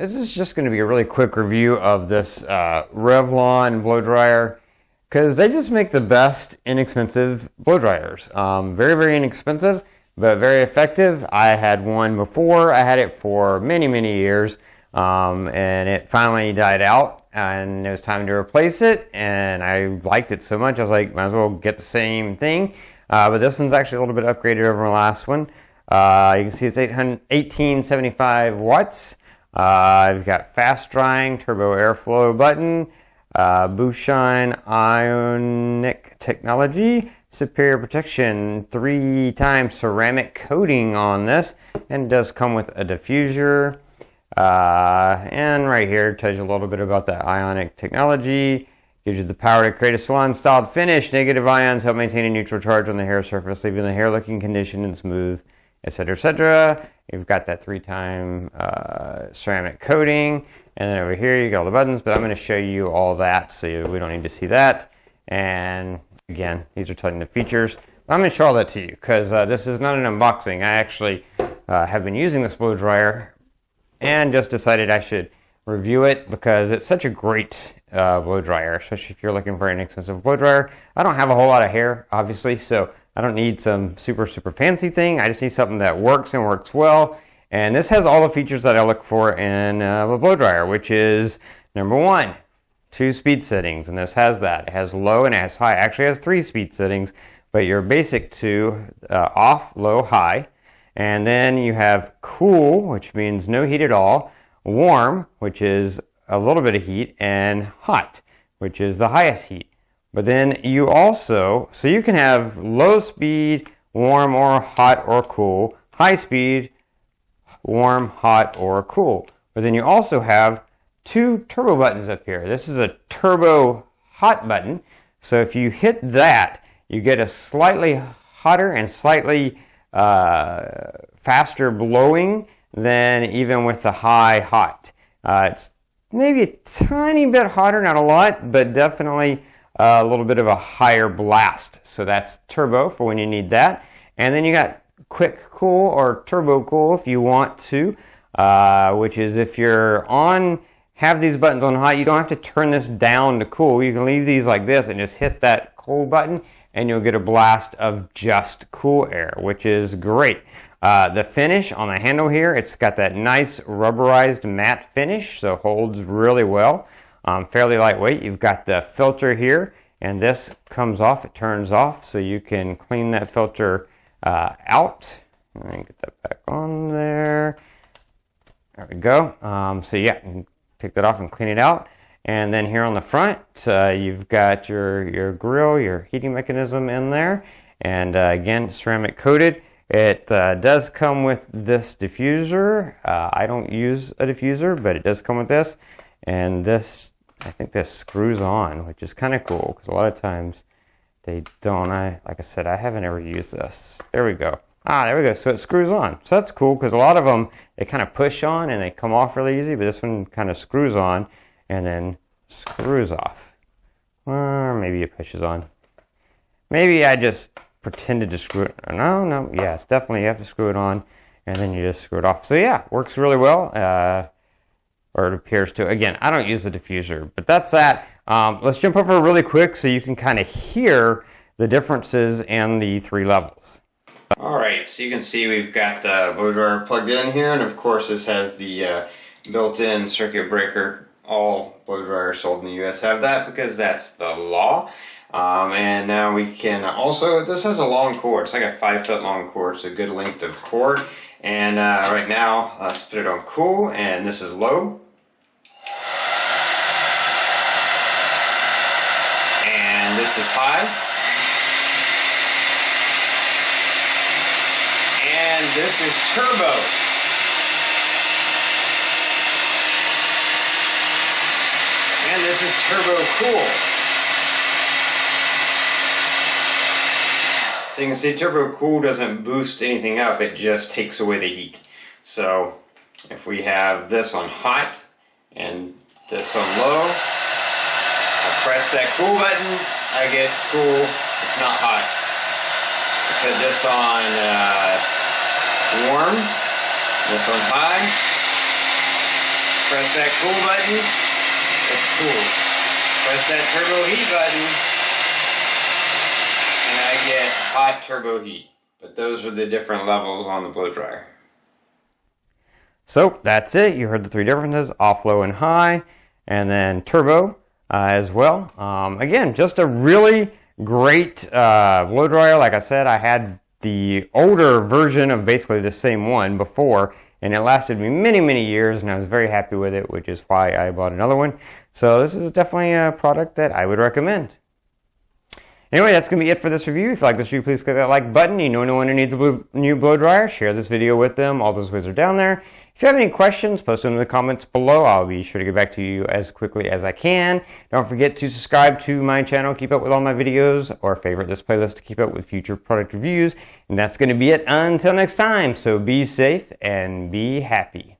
this is just going to be a really quick review of this Revlon blow dryer, because they just make the best inexpensive blow dryers. Very, very inexpensive, but very effective. I had one before. I had it for many, many years, and it finally died out, and it was time to replace it, and I liked it so much, I was like, might as well get the same thing. But this one's actually a little bit upgraded over the last one. You can see it's 1875 watts. I've got fast drying, turbo airflow button, Bouchon ionic technology, superior protection, 3-time ceramic coating on this, and it does come with a diffuser. And right here it tells you a little bit about that ionic technology. Gives you the power to create a salon-styled finish. Negative ions help maintain a neutral charge on the hair surface, leaving the hair looking conditioned and smooth, etc., etc. You've got that 3-time ceramic coating, and then over here you got all the buttons, but I'm going to show you all that, so we don't need to see that. And again, these are telling the features. I'm going to show all that to you, because this is not an unboxing. I actually have been using this blow dryer, and just decided I should review it, because it's such a great blow dryer, especially if you're looking for an inexpensive blow dryer. I don't have a whole lot of hair, obviously, so I don't need some super fancy thing. I just need something that works and works well. And this has all the features that I look for in a blow dryer, which is number 1, 2 speed settings, and this has that. It has low and it has high. It actually has 3 speed settings, but your basic 2, off, low, high. And then you have cool, which means no heat at all, warm, which is a little bit of heat, and hot, which is the highest heat. But then you also, so you can have low speed, warm or hot or cool, high speed, warm, hot or cool. But then you also have 2 turbo buttons up here. This is a turbo hot button. So if you hit that, you get a slightly hotter and slightly faster blowing than even with the high hot. It's maybe a tiny bit hotter, not a lot, but definitely a little bit of a higher blast. So that's turbo for when you need that. And then you got quick cool or turbo cool if you want to, which is if you're on, have these buttons on hot, you don't have to turn this down to cool. You can leave these like this and just hit that cool button, and you'll get a blast of just cool air, which is great. The finish on the handle here, it's got that nice rubberized matte finish, so holds really well. Fairly lightweight. You've got the filter here, and this comes off, it turns off, so you can clean that filter out. And get that back on there. There we go. So yeah, take that off and clean it out. And then here on the front, you've got your grill, your heating mechanism in there, and again, ceramic coated. It does come with this diffuser. I don't use a diffuser, but it does come with this. And this, I think this screws on, which is kind of cool, because a lot of times they don't. Like I said, I haven't ever used this. There we go. There we go. So it screws on. So that's cool, because a lot of them, they kind of push on and they come off really easy, but this one kind of screws on and then screws off. Or maybe it pushes on. Maybe I just pretended to screw it. No, yeah, it's definitely, you have to screw it on, and then you just screw it off. So yeah, works really well, or it appears to. Again, I don't use the diffuser, but that's that. Let's jump over really quick so you can kind of hear the differences in the 3 levels. Alright, so you can see we've got the blow dryer plugged in here, and of course this has the built-in circuit breaker. All blow dryers sold in the US have that, because that's the law. And now we can also, this has a long cord. It's like a 5-foot long cord. It's a good length of cord. And right now, let's put it on cool, and this is low. And this is high. And this is turbo. And this is turbo cool. So you can see turbo cool doesn't boost anything up, it just takes away the heat. So if we have this on hot and this on low, I press that cool button, I get cool, it's not hot. I put this on warm, this on high, Press that cool button, it's cool. Press that turbo heat button, and I get hot turbo heat. But those are the different levels on the blow dryer. So that's it. You heard the three differences: off, low, and high, and then turbo as well. Again, just a really great blow dryer. Like I said, I had the older version of basically the same one before, and it lasted me many years, and I was very happy with it, which is why I bought another one. So this is definitely a product that I would recommend. Anyway, that's going to be it for this review. If you like this review, please click that like button. You know anyone who needs a new blow dryer, share this video with them. All those ways are down there. If you have any questions, post them in the comments below. I'll be sure to get back to you as quickly as I can. Don't forget to subscribe to my channel, keep up with all my videos, or favorite this playlist to keep up with future product reviews. And that's going to be it until next time. So be safe and be happy.